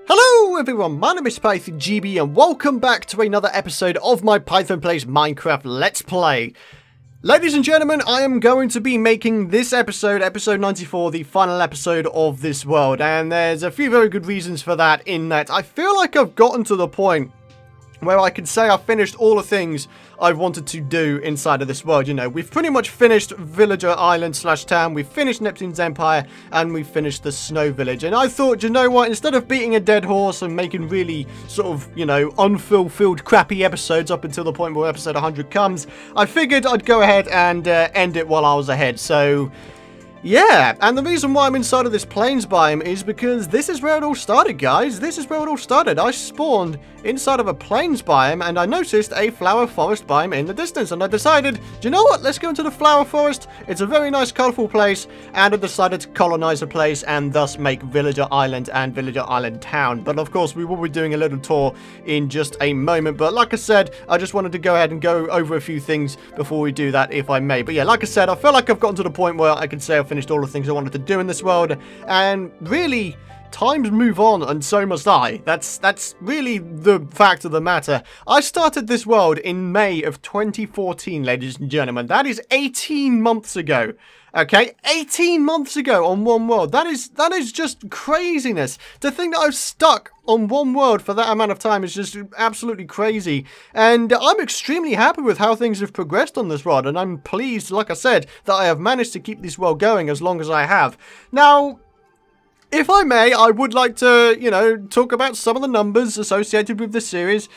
Hello everyone, my name is PythonGB and welcome back to another episode of my Python Plays Minecraft Let's Play. Ladies and gentlemen, I am going to be making this episode, episode 94, the final episode of this world, and there's a few very good reasons for that, in that I feel like I've gotten to the point where I can say I've finished all the things I've wanted to do inside of this world. You know, we've pretty much finished Villager Island / town, we've finished Neptune's Empire, and we've finished the Snow Village. And I thought, you know what, instead of beating a dead horse and making really sort of, you know, unfulfilled, crappy episodes up until the point where episode 100 comes, I figured I'd go ahead and end it while I was ahead. So yeah, and the reason why I'm inside of this plains biome is because this is where it all started, guys. This is where it all started. I spawned inside of a plains biome, and I noticed a flower forest biome in the distance, and I decided, do you know what, let's go into the flower forest. It's a very nice, colourful place, and I decided to colonize the place and thus make Villager Island and Villager Island Town. But of course, we will be doing a little tour in just a moment, but like I said, I just wanted to go ahead and go over a few things before we do that, if I may. But yeah, like I said, I feel like I've gotten to the point where I can say I've finished all the things I wanted to do in this world, and really, times move on, and so must I. That's really the fact of the matter. I started this world in May of 2014, ladies and gentlemen. That is 18 months ago. Okay, 18 months ago on one world. That is just craziness. To think that I've stuck on one world for that amount of time is just absolutely crazy. And I'm extremely happy with how things have progressed on this world, and I'm pleased, like I said, that I have managed to keep this world going as long as I have. Now, if I may, I would like to, you know, talk about some of the numbers associated with this series.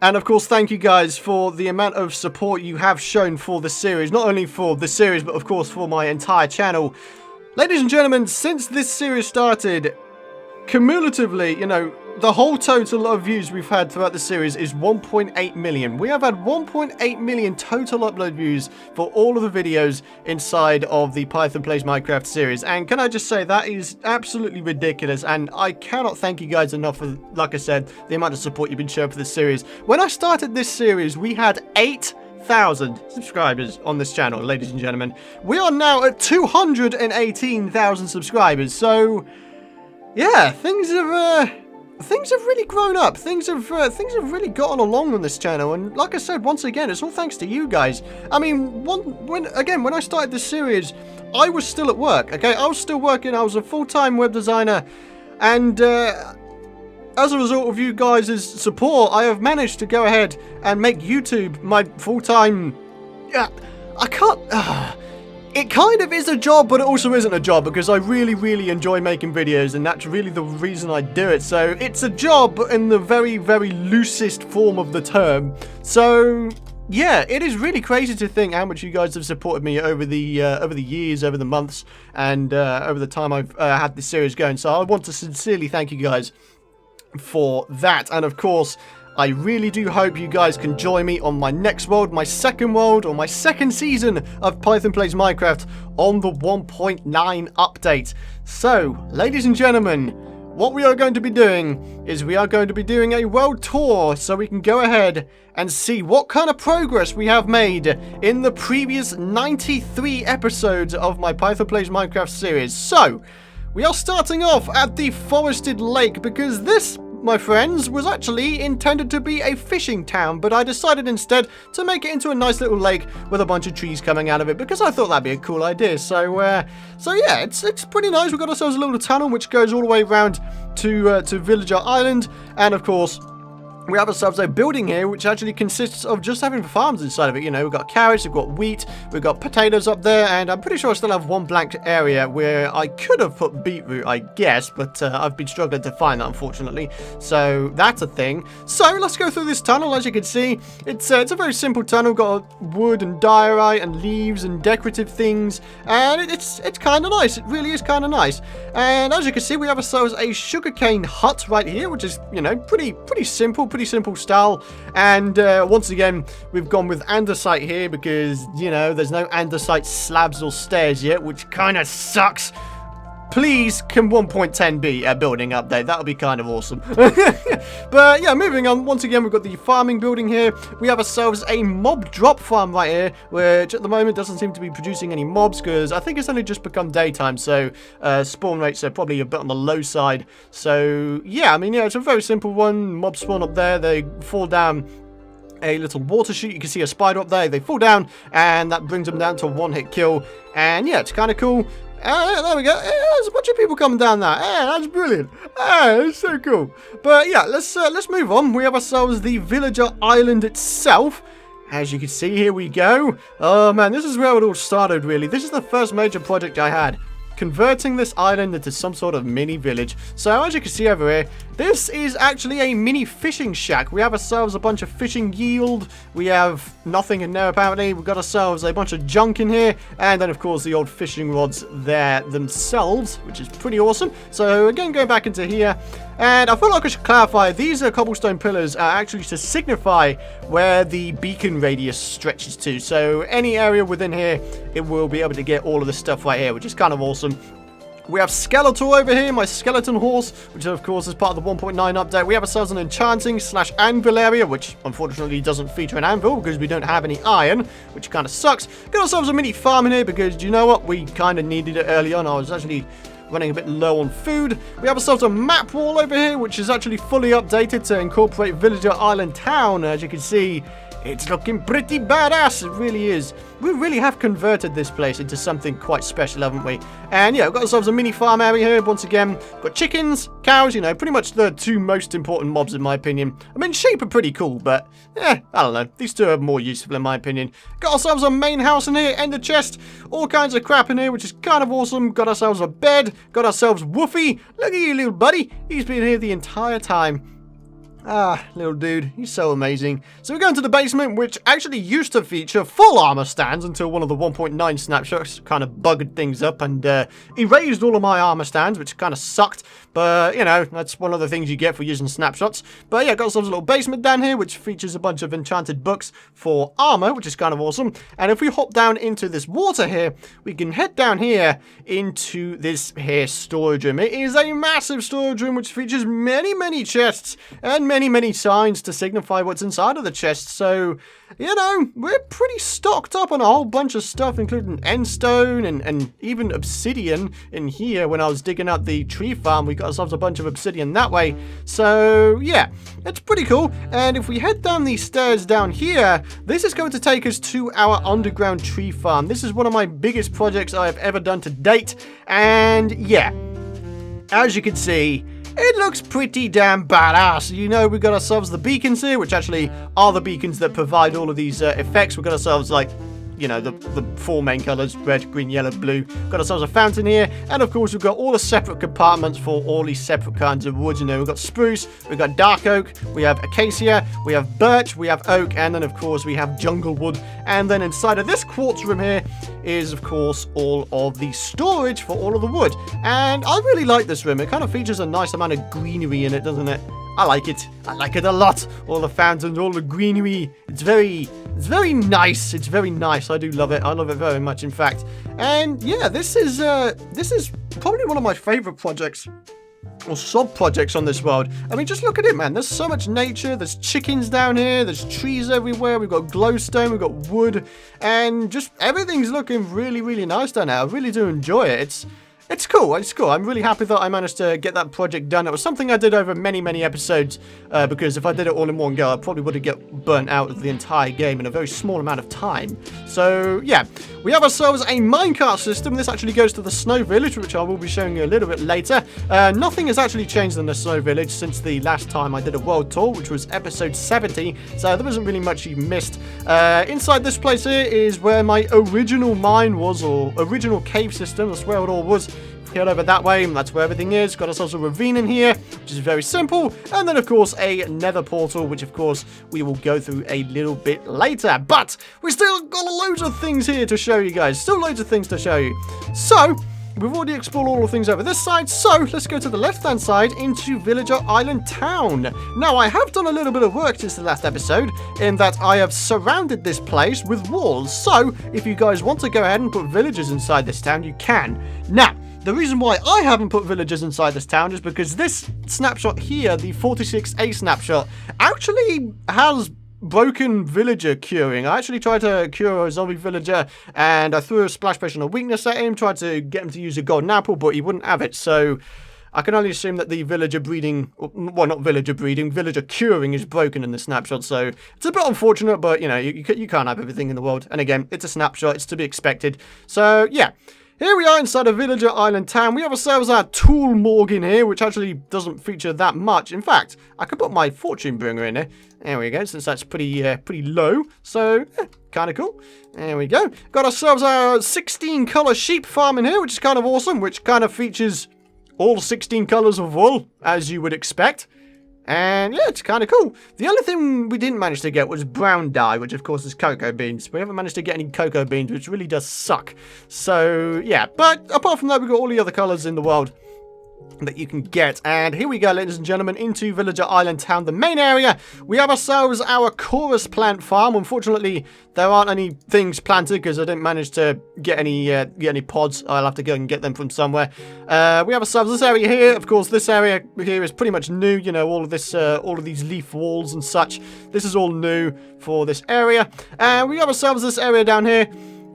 And of course, thank you guys for the amount of support you have shown for this series. Not only for this series, but of course for my entire channel. Ladies and gentlemen, since this series started, cumulatively, you know, the whole total of views we've had throughout the series is 1.8 million. We have had 1.8 million total upload views for all of the videos inside of the Python Plays Minecraft series. And can I just say, that is absolutely ridiculous, and I cannot thank you guys enough for, like I said, the amount of support you've been showing for this series. When I started this series, we had 8,000 subscribers on this channel, ladies and gentlemen. We are now at 218,000 subscribers, so yeah, things have really grown up. Things have really gotten along on this channel, and like I said, once again, it's all thanks to you guys. I mean, when I started this series, I was still at work. Okay, I was still working. I was a full-time web designer, and as a result of you guys' support, I have managed to go ahead and make YouTube my full-time. It kind of is a job, but it also isn't a job, because I really enjoy making videos, and that's really the reason I do it. So it's a job in the very loosest form of the term. So yeah, it is really crazy to think how much you guys have supported me over the years, over the months, and over the time I've had this series going. So I want to sincerely thank you guys for that. And of course, I really do hope you guys can join me on my next world, my second world, or my second season of Python Plays Minecraft on the 1.9 update. So, ladies and gentlemen, what we are going to be doing is we are going to be doing a world tour, so we can go ahead and see what kind of progress we have made in the previous 93 episodes of my Python Plays Minecraft series. So, we are starting off at the forested lake, because this, my friends, was actually intended to be a fishing town, but I decided instead to make it into a nice little lake with a bunch of trees coming out of it, because I thought that'd be a cool idea. So yeah, it's pretty nice. We've got ourselves a little tunnel which goes all the way around to Villager Island, and of course, we have ourselves a building here which actually consists of just having farms inside of it. You know, we've got carrots, we've got wheat, we've got potatoes up there, and I'm pretty sure I still have one blank area where I could have put beetroot, I guess, but I've been struggling to find that, unfortunately. So that's a thing. So let's go through this tunnel. As you can see, it's a very simple tunnel. Got wood and diorite and leaves and decorative things, and it's kind of nice. It really is kind of nice. And as you can see, we have ourselves a sugarcane hut right here, which is, you know, pretty simple. Pretty simple style. And once again, we've gone with andesite here because, you know, there's no andesite slabs or stairs yet, which kind of sucks. Please, can 1.10 be a building update? That would be kind of awesome. But yeah, moving on. Once again, we've got the farming building here. We have ourselves a mob drop farm right here, which at the moment doesn't seem to be producing any mobs because I think it's only just become daytime. So spawn rates are probably a bit on the low side. So yeah, I mean, yeah, it's a very simple one. Mobs spawn up there. They fall down a little water chute. You can see a spider up there. They fall down, and that brings them down to a one-hit kill. And yeah, it's kind of cool. There we go. There's a bunch of people coming down there. That's brilliant. That's so cool. But yeah, let's move on. We have ourselves the villager island itself. As you can see, here we go. Oh man, this is where it all started, really. This is the first major project I had, converting this island into some sort of mini village. So as you can see over here, this is actually a mini fishing shack. We have ourselves a bunch of fishing yield. We have nothing in there apparently. We've got ourselves a bunch of junk in here. And then of course the old fishing rods there themselves, which is pretty awesome. So again, going back into here. And I feel like I should clarify, these cobblestone pillars are actually to signify where the beacon radius stretches to. So any area within here, it will be able to get all of this stuff right here, which is kind of awesome. We have Skeletor over here, my skeleton horse, which of course is part of the 1.9 update. We have ourselves an enchanting / anvil area, which unfortunately doesn't feature an anvil because we don't have any iron, which kind of sucks. Got ourselves a mini farm in here because, do you know what? We kind of needed it early on. I was actually running a bit low on food. We have ourselves a map wall over here, which is actually fully updated to incorporate Villager Island Town. As you can see, it's looking pretty badass. It really is. We really have converted this place into something quite special, haven't we? And yeah, we've got ourselves a mini farm area here. Once again, we've got chickens, cows, you know, pretty much the two most important mobs in my opinion. I mean, sheep are pretty cool, but I don't know. These two are more useful in my opinion. Got ourselves a main house in here, ender chest, all kinds of crap in here, which is kind of awesome. Got ourselves a bed, got ourselves Woofy. Look at you, little buddy. He's been here the entire time. Little dude, he's so amazing. So we're going to the basement, which actually used to feature full armor stands until one of the 1.9 snapshots kind of bugged things up and erased all of my armor stands, which kind of sucked. But, you know, that's one of the things you get for using snapshots. But yeah, got ourselves a little basement down here, which features a bunch of enchanted books for armor, which is kind of awesome. And if we hop down into this water here, we can head down here into this here storage room. It is a massive storage room, which features many, many chests and many signs to signify what's inside of the chest. So, you know, we're pretty stocked up on a whole bunch of stuff, including endstone and even obsidian in here. When I was digging out the tree farm, we got ourselves a bunch of obsidian that way. So, yeah, it's pretty cool. And if we head down these stairs down here, this is going to take us to our underground tree farm. This is one of my biggest projects I have ever done to date. And, yeah, as you can see, it looks pretty damn badass. You know, we've got ourselves the beacons here, which actually are the beacons that provide all of these effects. We've got ourselves, like, you know, the four main colours, red, green, yellow, blue. Got ourselves a fountain here. And, of course, we've got all the separate compartments for all these separate kinds of wood. You know, we've got spruce, we've got dark oak, we have acacia, we have birch, we have oak, and then, of course, we have jungle wood. And then inside of this quartz room here is, of course, all of the storage for all of the wood. And I really like this room. It kind of features a nice amount of greenery in it, doesn't it? I like it. I like it a lot. All the fountains, all the greenery. It's very nice. It's very nice. I do love it. I love it very much, in fact. And yeah, this is probably one of my favorite projects or sub-projects on this world. I mean, just look at it, man. There's so much nature. There's chickens down here. There's trees everywhere. We've got glowstone. We've got wood. And just everything's looking really nice down here. I really do enjoy it. It's cool. It's cool. I'm really happy that I managed to get that project done. It was something I did over many episodes because if I did it all in one go, I probably would have get burnt out of the entire game in a very small amount of time. So, yeah. We have ourselves a minecart system. This actually goes to the Snow Village, which I will be showing you a little bit later. Nothing has actually changed in the Snow Village since the last time I did a world tour, which was episode 70. So there wasn't really much you missed. Inside this place here is where my original mine was, or original cave system. That's where it all was. Head over that way, and that's where everything is. Got ourselves a ravine in here, which is very simple. And then, of course, a nether portal, which, of course, we will go through a little bit later. But we still got loads of things here to show you guys. Still loads of things to show you. So, we've already explored all the things over this side. So, let's go to the left-hand side into Villager Island Town. Now, I have done a little bit of work since the last episode, in that I have surrounded this place with walls. So, if you guys want to go ahead and put villagers inside this town, you can. Now, the reason why I haven't put villagers inside this town is because this snapshot here, the 46A snapshot, actually has broken villager curing. I actually tried to cure a zombie villager, and I threw a splash potion of weakness at him, tried to get him to use a golden apple, but he wouldn't have it, so I can only assume that the villager breeding, well, not villager breeding, villager curing is broken in the snapshot, so it's a bit unfortunate, but, you know, you can't have everything in the world, and again, it's a snapshot, it's to be expected, so, yeah. Here we are inside a villager island town. We have ourselves our tool morgue in here, which actually doesn't feature that much. In fact, I could put my fortune bringer in here. There we go, since that's pretty low. So, kind of cool. There we go. Got ourselves our 16 color sheep farm in here, which is kind of awesome, which kind of features all 16 colors of wool, as you would expect. And yeah, it's kind of cool. The only thing we didn't manage to get was brown dye, which of course is cocoa beans. We haven't managed to get any cocoa beans, which really does suck. So yeah, but apart from that, we've got all the other colors in the world that you can get. And here we go, ladies and gentlemen, into Villager Island Town, the main area. We have ourselves our chorus plant farm. Unfortunately, there aren't any things planted because I didn't manage to get any pods. I'll have to go and get them from somewhere. We have ourselves this area here. Of course, this area here is pretty much new. You know, all of these leaf walls and such. This is all new for this area. And we have ourselves this area down here,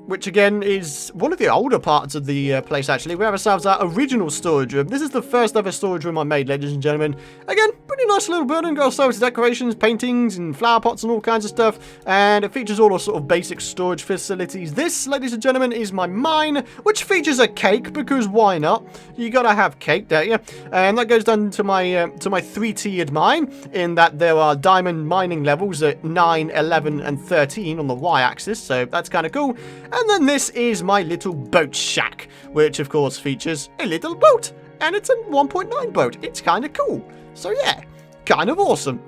which again is one of the older parts of the place, actually. We have ourselves our original storage room. This is the first ever storage room I made, ladies and gentlemen. Again, pretty nice little building. Got ourselves decorations, paintings, and flower pots and all kinds of stuff. And it features all the sort of basic storage facilities. This, ladies and gentlemen, is my mine, which features a cake, because why not? You gotta have cake, don't you? And that goes down to my three-tiered mine, in that there are diamond mining levels at 9, 11, and 13 on the y-axis. So that's kind of cool. And then this is my little boat shack, which of course features a little boat, and it's a 1.9 boat. It's kind of cool. So yeah, kind of awesome.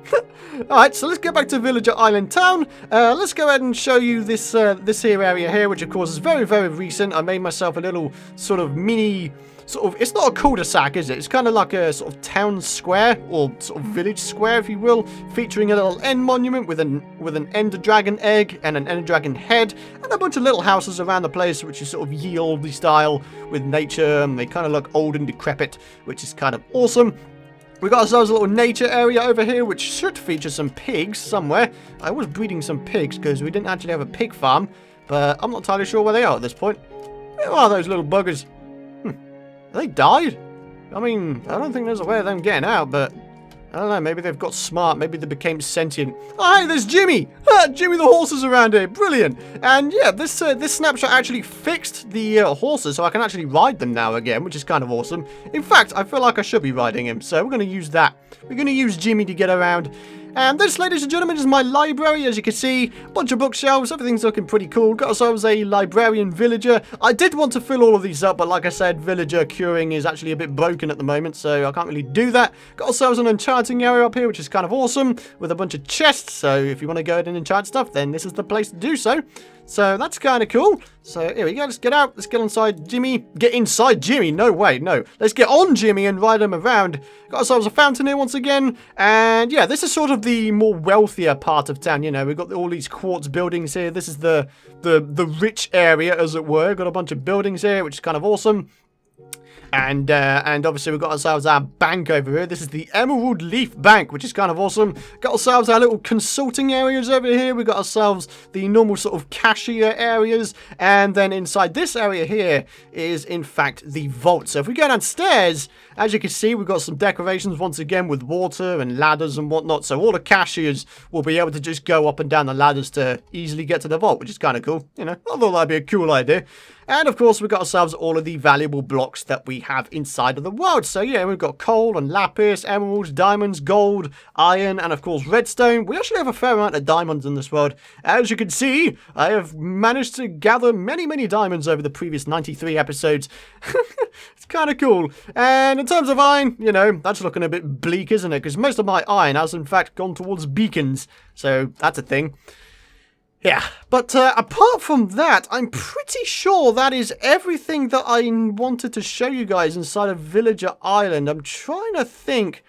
Alright, so let's get back to Villager Island Town. Let's go ahead and show you this here area here, which of course is very, very recent. I made myself a little sort of mini, it's not a cul-de-sac, is it? It's kind of like a sort of town square, or sort of village square, if you will, featuring a little end monument with an ender dragon egg and an ender dragon head, and a bunch of little houses around the place, which is sort of ye olde style with nature, and they kind of look old and decrepit, which is kind of awesome. We got ourselves a little nature area over here, which should feature some pigs somewhere. I was breeding some pigs because we didn't actually have a pig farm, but I'm not entirely sure where they are at this point. Where are those little buggers? They died? I mean, I don't think there's a way of them getting out, but I don't know, maybe they've got smart, maybe they became sentient. Oh, hey, there's Jimmy! Jimmy the horse is around here, brilliant! And yeah, this snapshot actually fixed the horses, so I can actually ride them now again, which is kind of awesome. In fact, I feel like I should be riding him, so we're going to use that. We're going to use Jimmy to get around. And this, ladies and gentlemen, is my library. As you can see, a bunch of bookshelves, everything's looking pretty cool. Got ourselves a librarian villager. I did want to fill all of these up, but like I said, villager curing is actually a bit broken at the moment, so I can't really do that. Got ourselves an enchanting area up here, which is kind of awesome, with a bunch of chests, so if you want to go ahead and enchant stuff, then this is the place to do so. So that's kind of cool. So here we go, let's get out, let's get inside Jimmy. Get inside Jimmy, no way, no. Let's get on Jimmy and ride him around. Got ourselves a fountain here once again. And yeah, this is sort of the more wealthier part of town, you know. We've got all these quartz buildings here. This is the rich area, as it were. Got a bunch of buildings here, which is kind of awesome. And obviously we've got ourselves our bank over here. This is the Emerald Leaf Bank, which is kind of awesome. Got ourselves our little consulting areas over here. We've got ourselves the normal sort of cashier areas. And then inside this area here is, in fact, the vault. So if we go downstairs, as you can see, we've got some decorations once again with water and ladders and whatnot. So all the cashiers will be able to just go up and down the ladders to easily get to the vault, which is kind of cool. You know, I thought that'd be a cool idea. And of course, we've got ourselves all of the valuable blocks that we have inside of the world. So yeah, we've got coal and lapis, emeralds, diamonds, gold, iron, and of course redstone. We actually have a fair amount of diamonds in this world. As you can see, I have managed to gather many, many diamonds over the previous 93 episodes. It's kind of cool. And in terms of iron, you know, that's looking a bit bleak, isn't it? Because most of my iron has in fact gone towards beacons. So that's a thing. Yeah, but apart from that, I'm pretty sure that is everything that I wanted to show you guys inside of Villager Island. I'm trying to think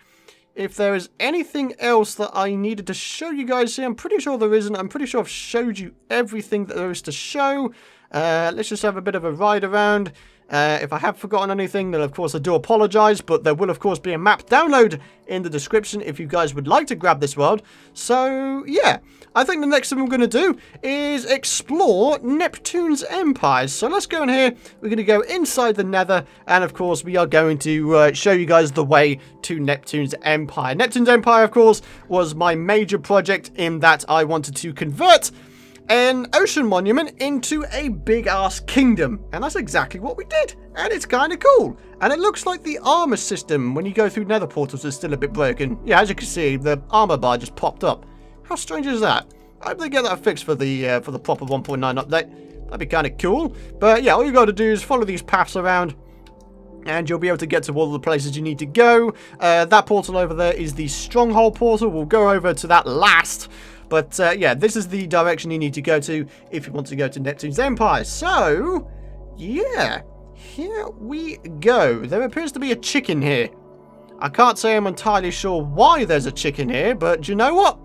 if there is anything else that I needed to show you guys here. I'm pretty sure there isn't. I'm pretty sure I've showed you everything that there is to show. Let's just have a bit of a ride around. If I have forgotten anything, then of course I do apologize, but there will of course be a map download in the description if you guys would like to grab this world. So yeah, I think the next thing we're going to do is explore Neptune's empires. So let's go in here, we're going to go inside the nether, and of course we are going to show you guys the way to Neptune's empire. Neptune's empire of course was my major project in that I wanted to convert an ocean monument into a big-ass kingdom. And that's exactly what we did. And it's kind of cool. And it looks like the armor system, when you go through nether portals, is still a bit broken. Yeah, as you can see, the armor bar just popped up. How strange is that? I hope they get that fixed for the proper 1.9 update. That'd be kind of cool. But yeah, all you got to do is follow these paths around, and you'll be able to get to all the places you need to go. That portal over there is the stronghold portal. We'll go over to that last. But yeah, this is the direction you need to go to if you want to go to Neptune's empire. So, yeah, here we go. There appears to be a chicken here. I can't say I'm entirely sure why there's a chicken here, but you know what?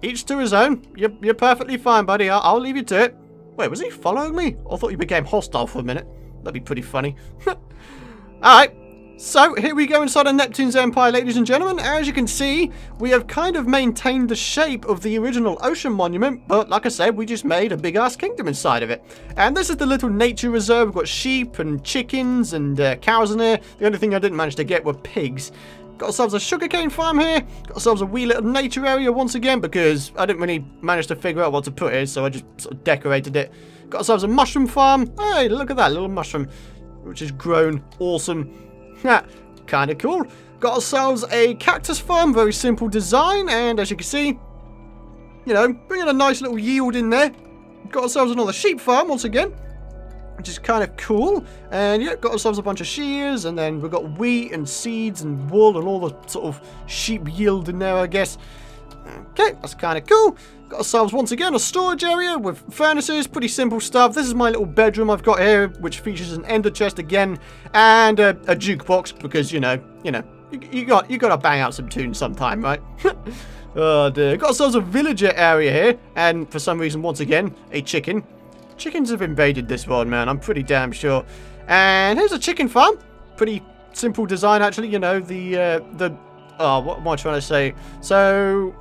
Each to his own. You're perfectly fine, buddy. I'll leave you to it. Wait, was he following me? I thought he became hostile for a minute. That'd be pretty funny. Alright. So, here we go inside of Neptune's empire, ladies and gentlemen. As you can see, we have kind of maintained the shape of the original ocean monument, but like I said, we just made a big-ass kingdom inside of it. And this is the little nature reserve. We've got sheep and chickens and cows in here. The only thing I didn't manage to get were pigs. Got ourselves a sugarcane farm here. Got ourselves a wee little nature area once again, because I didn't really manage to figure out what to put here, so I just sort of decorated it. Got ourselves a mushroom farm. Hey, look at that little mushroom, which is grown. Awesome. Yeah, kind of cool. Got ourselves a cactus farm, very simple design, and as you can see, you know, bringing a nice little yield in there. Got ourselves another sheep farm once again, which is kind of cool. And yeah, got ourselves a bunch of shears, and then we've got wheat and seeds and wool and all the sort of sheep yield in there, I guess. Okay, that's kind of cool. Got ourselves once again a storage area with furnaces, pretty simple stuff. This is my little bedroom I've got here, which features an ender chest again, and a jukebox, because you gotta bang out some tunes sometime, right? Oh dear. Got ourselves a villager area here, and for some reason, once again, a chicken. Chickens have invaded this world, man. I'm pretty damn sure. And here's a chicken farm. Pretty simple design, actually. You know, what am I trying to say? So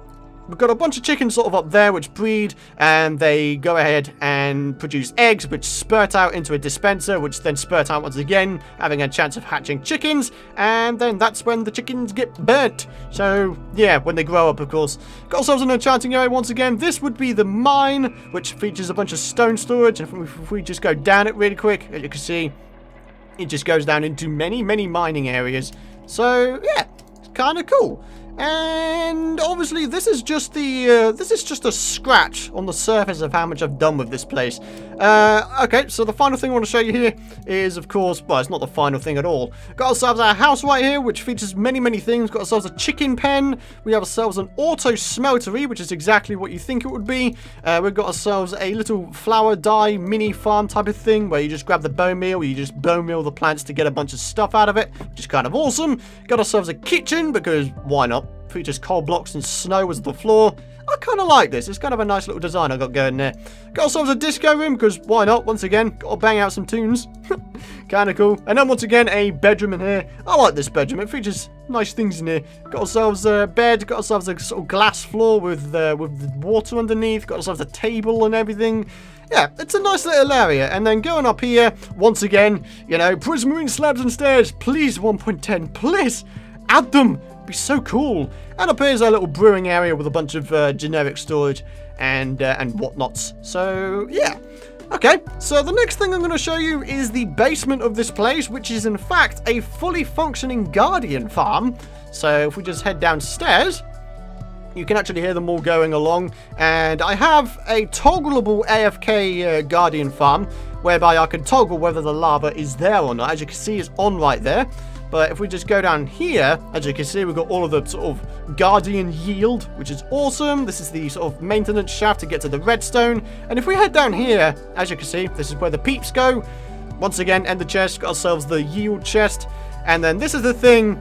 we've got a bunch of chickens sort of up there which breed, and they go ahead and produce eggs which spurt out into a dispenser, which then spurt out once again, having a chance of hatching chickens, and then that's when the chickens get burnt. So yeah, when they grow up, of course. Got ourselves an enchanting area once again. This would be the mine, which features a bunch of stone storage, and if we just go down it really quick, as you can see, it just goes down into many mining areas. So yeah, it's kind of cool. And obviously this is just a scratch on the surface of how much I've done with this place. Okay, so the final thing I want to show you here is, of course, well, it's not the final thing at all. Got ourselves our house right here, which features many things. Got ourselves a chicken pen. We have ourselves an auto smeltery, which is exactly what you think it would be. We've got ourselves a little flower dye mini farm type of thing, where you just grab the bone meal, you just bone meal the plants to get a bunch of stuff out of it, which is kind of awesome. Got ourselves a kitchen, because why not? Features coal blocks and snow as the floor. I kind of like this. It's kind of a nice little design I got going there. Got ourselves a disco room, because why not? Once again, got to bang out some tunes. Kind of cool. And then once again, a bedroom in here. I like this bedroom. It features nice things in here. Got ourselves a bed. Got ourselves a sort of glass floor with water underneath. Got ourselves a table and everything. Yeah, it's a nice little area. And then going up here, once again, you know, prismarine slabs and stairs. Please, 1.10. Please, add them. Be so cool. And up here's our little brewing area with a bunch of generic storage and whatnots. So yeah, okay, so the next thing I'm going to show you is the basement of this place, which is in fact a fully functioning guardian farm. So if we just head downstairs, you can actually hear them all going along, and I have a toggleable AFK guardian farm whereby I can toggle whether the lava is there or not. As you can see, it's on right there. But if we just go down here, as you can see, we've got all of the sort of guardian yield, which is awesome. This is the sort of maintenance shaft to get to the redstone. And if we head down here, as you can see, this is where the peeps go. Once again, end the chest, got ourselves the yield chest. And then this is the thing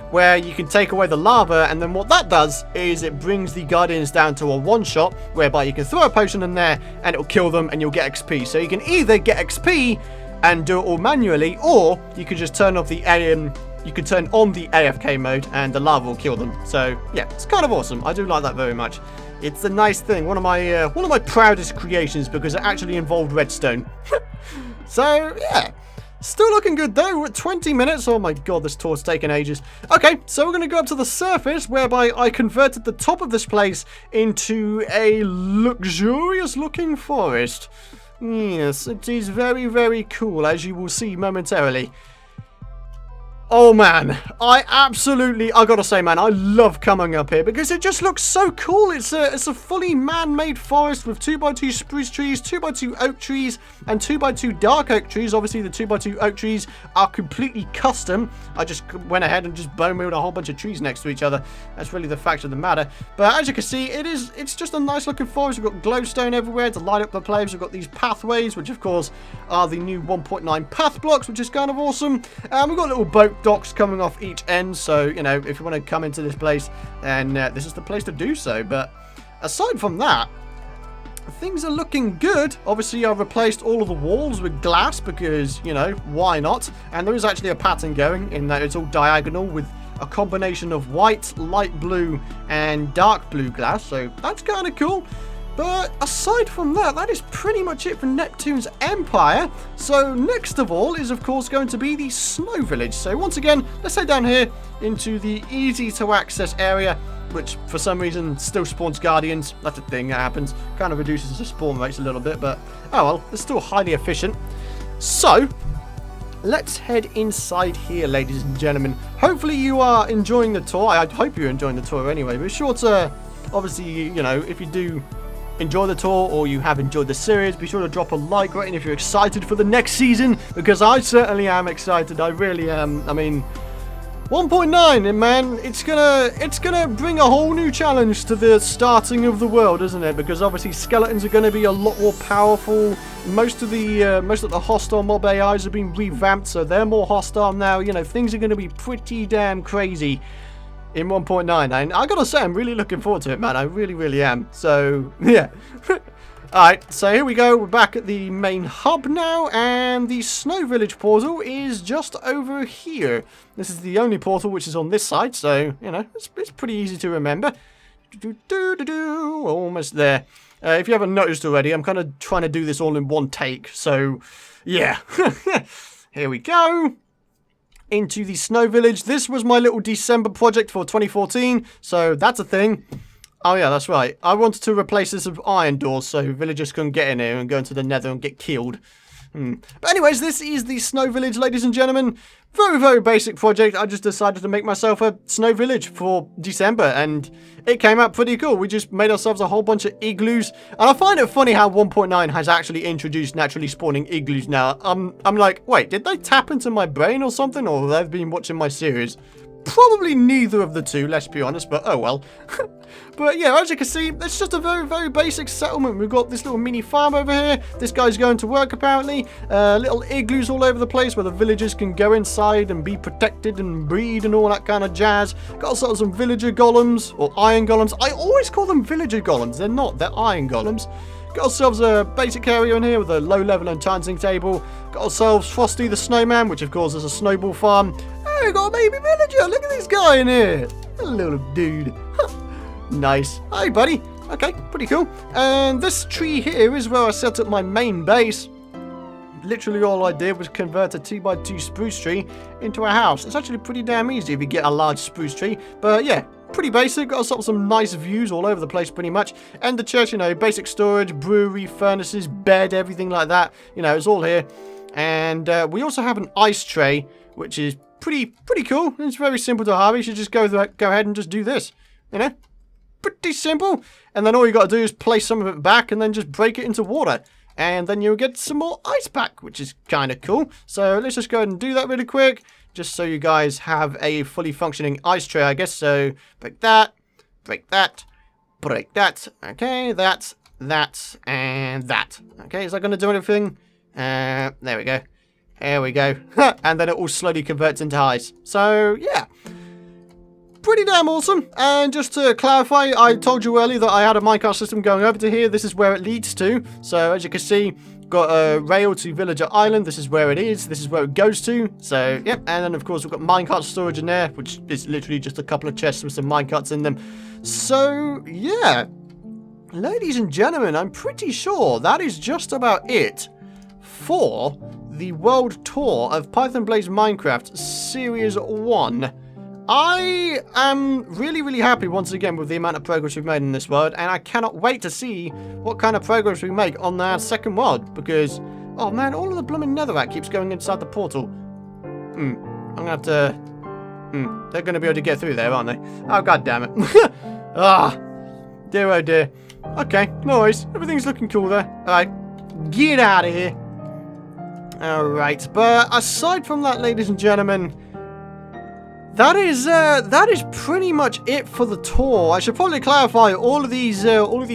where you can take away the lava, and then what that does is it brings the guardians down to a one-shot, whereby you can throw a potion in there and it'll kill them and you'll get XP. So you can either get XP and do it all manually, or you could just turn off the you could turn on the AFK mode and the lava will kill them. So yeah, it's kind of awesome. I do like that very much. It's a nice thing. One of my proudest creations because it actually involved redstone. So yeah. Still looking good though, we're at 20 minutes. Oh my god, this tour's taken ages. Okay, so we're going to go up to the surface, whereby I converted the top of this place into a luxurious looking forest. Yes, it is very, very cool, as you will see momentarily. Oh man, I gotta say, man, I love coming up here because it just looks so cool. It's a fully man-made forest with 2x2 spruce trees, 2x2 oak trees, and 2x2 dark oak trees. Obviously, the 2x2 oak trees are completely custom. I just went ahead and just bone wheeled a whole bunch of trees next to each other. That's really the fact of the matter. But as you can see, it's just a nice looking forest. We've got glowstone everywhere to light up the place. We've got these pathways, which of course are the new 1.9 path blocks, which is kind of awesome. We've got little boat docks coming off each end, so you know, if you want to come into this place, then this is the place to do so. But aside from that, things are looking good. Obviously, I've replaced all of the walls with glass because, you know, why not? And there is actually a pattern going in that it's all diagonal with a combination of white, light blue, and dark blue glass, so that's kind of cool. But aside from that, that is pretty much it for Neptune's Empire. So next of all is, of course, going to be the Snow Village. So once again, let's head down here into the easy to access area, which for some reason still spawns Guardians. That's a thing that happens. Kind of reduces the spawn rates a little bit, but oh well, it's still highly efficient. So let's head inside here, ladies and gentlemen. Hopefully you are enjoying the tour. I hope you're enjoying the tour anyway. Be sure to, obviously, you know, if you do enjoy the tour or you have enjoyed the series, be sure to drop a like rating if you're excited for the next season, because I certainly am excited. I really am. I mean, 1.9, man, it's gonna bring a whole new challenge to the starting of the world, isn't it? Because obviously skeletons are going to be a lot more powerful. Most of the hostile mob AIs have been revamped, so they're more hostile now. You know, things are going to be pretty damn crazy in 1.9, and I gotta say, I'm really looking forward to it, man. I really, really am. So, yeah. Alright, so here we go. We're back at the main hub now, and the Snow Village portal is just over here. This is the only portal which is on this side, so, you know, it's pretty easy to remember. Almost there. If you haven't noticed already, I'm kind of trying to do this all in one take, so, yeah. Here we go. Into the Snow Village. This was my little December project for 2014, so that's a thing. Oh yeah, that's right. I wanted to replace this with iron doors so villagers couldn't get in here and go into the nether and get killed. But anyways, this is the Snow Village, ladies and gentlemen. Very, very basic project. I just decided to make myself a snow village for December, and it came out pretty cool. We just made ourselves a whole bunch of igloos, and I find it funny how 1.9 has actually introduced naturally spawning igloos now. I'm like, wait, did they tap into my brain or something, or they've been watching my series? Probably neither of the two, let's be honest, but oh well. But yeah, as you can see, it's just a very, very basic settlement. We've got this little mini farm over here. This guy's going to work, apparently. Little igloos all over the place where the villagers can go inside and be protected and breed and all that kind of jazz. Got sort of some villager golems, or iron golems. I always call them villager golems. They're not, they're iron golems. Got ourselves a basic area in here with a low level enchanting table. Got ourselves Frosty the Snowman, which of course is a snowball farm. Hey, we got a baby villager. Look at this guy in here. A little dude. Nice. Hey, buddy. Okay, pretty cool. And this tree here is where I set up my main base. Literally all I did was convert a 2x2 spruce tree into a house. It's actually pretty damn easy if you get a large spruce tree. But yeah, pretty basic. Got some nice views all over the place pretty much. And the church, you know, basic storage, brewery, furnaces, bed, everything like that. You know, it's all here. And we also have an ice tray, which is pretty cool. It's very simple to have. You should just go ahead and just do this. You know, pretty simple. And then all you got to do is place some of it back and then just break it into water. And then you'll get some more ice back, which is kind of cool. So let's just go ahead and do that really quick, just so you guys have a fully functioning ice tray, I guess. So break that, break that, break that. Okay, that, and that. Okay, is that going to do anything? There we go. There we go. And then it all slowly converts into ice. So, yeah. Pretty damn awesome. And just to clarify, I told you earlier that I had a minecart system going over to here. This is where it leads to. So, as you can see, got a rail to Villager Island. This is where it is. This is where it goes to. So, yep. And then, of course, we've got minecart storage in there, which is literally just a couple of chests with some minecarts in them. So, yeah. Ladies and gentlemen, I'm pretty sure that is just about it for the world tour of Python Plays Minecraft Series 1. I am really, really happy once again with the amount of progress we've made in this world, and I cannot wait to see what kind of progress we make on our second world, because, oh man, all of the blooming netherrack keeps going inside the portal. I'm gonna have to... they're gonna be able to get through there, aren't they? Oh, god damn it. Dear oh dear. Okay, no worries. Everything's looking cool there. Alright, get out of here. Alright, but aside from that, ladies and gentlemen, that is pretty much it for the tour. I should probably clarify, all of these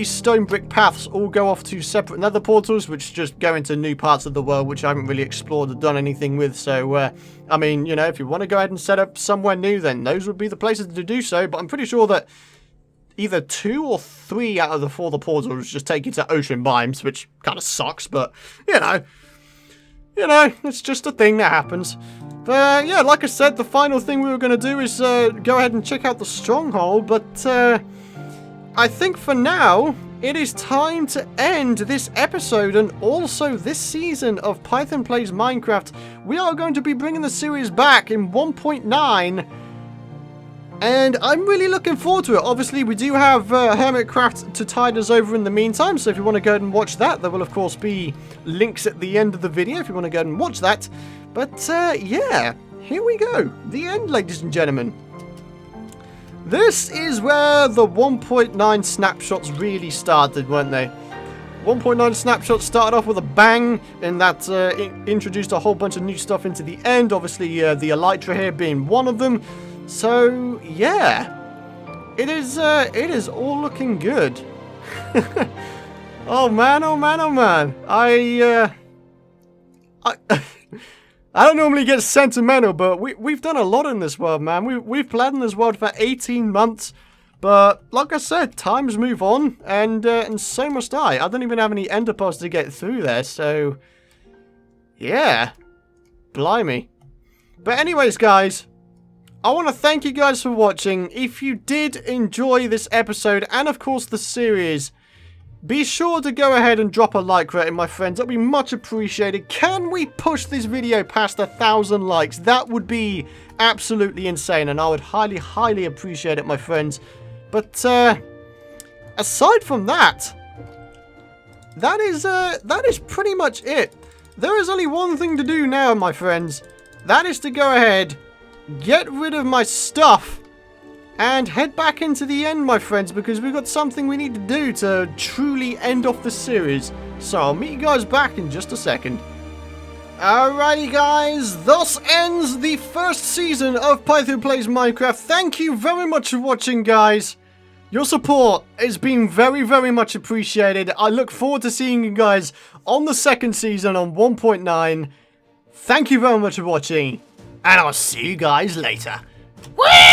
stone brick paths all go off to separate nether portals, which just go into new parts of the world, which I haven't really explored or done anything with. So, I mean, you know, if you want to go ahead and set up somewhere new, then those would be the places to do so. But I'm pretty sure that either 2 or 3 out of the 4 portals just take you to ocean biomes, which kind of sucks, but, you know, it's just a thing that happens. But, yeah, like I said, the final thing we were going to do is go ahead and check out the stronghold, but I think for now, it is time to end this episode and also this season of Python Plays Minecraft. We are going to be bringing the series back in 1.9, and I'm really looking forward to it. Obviously, we do have Hermitcraft to tide us over in the meantime, so if you want to go ahead and watch that, there will, of course, be links at the end of the video if you want to go ahead and watch that. But, yeah, here we go. The end, ladies and gentlemen. This is where the 1.9 snapshots really started, weren't they? 1.9 snapshots started off with a bang, and that introduced a whole bunch of new stuff into the end. Obviously, the elytra here being one of them. So, yeah. It is all looking good. Oh, man, oh, man, oh, man. I don't normally get sentimental, but we've done a lot in this world, man. We've played in this world for 18 months, but like I said, times move on, and so must I. I don't even have any ender pearls to get through there, so yeah, blimey. But anyways, guys, I want to thank you guys for watching. If you did enjoy this episode, and of course the series, be sure to go ahead and drop a like rating, my friends. That'd be much appreciated. Can we push this video past 1,000 likes? That would be absolutely insane, and I would highly, highly appreciate it, my friends. But aside from that, that is pretty much it. There is only one thing to do now, my friends. That is to go ahead, get rid of my stuff, and head back into the end, my friends, because we've got something we need to do to truly end off the series. So I'll meet you guys back in just a second. Alrighty, guys, thus ends the first season of Python Plays Minecraft. Thank you very much for watching, guys. Your support has been very, very much appreciated. I look forward to seeing you guys on the second season on 1.9. Thank you very much for watching, and I'll see you guys later. Whee!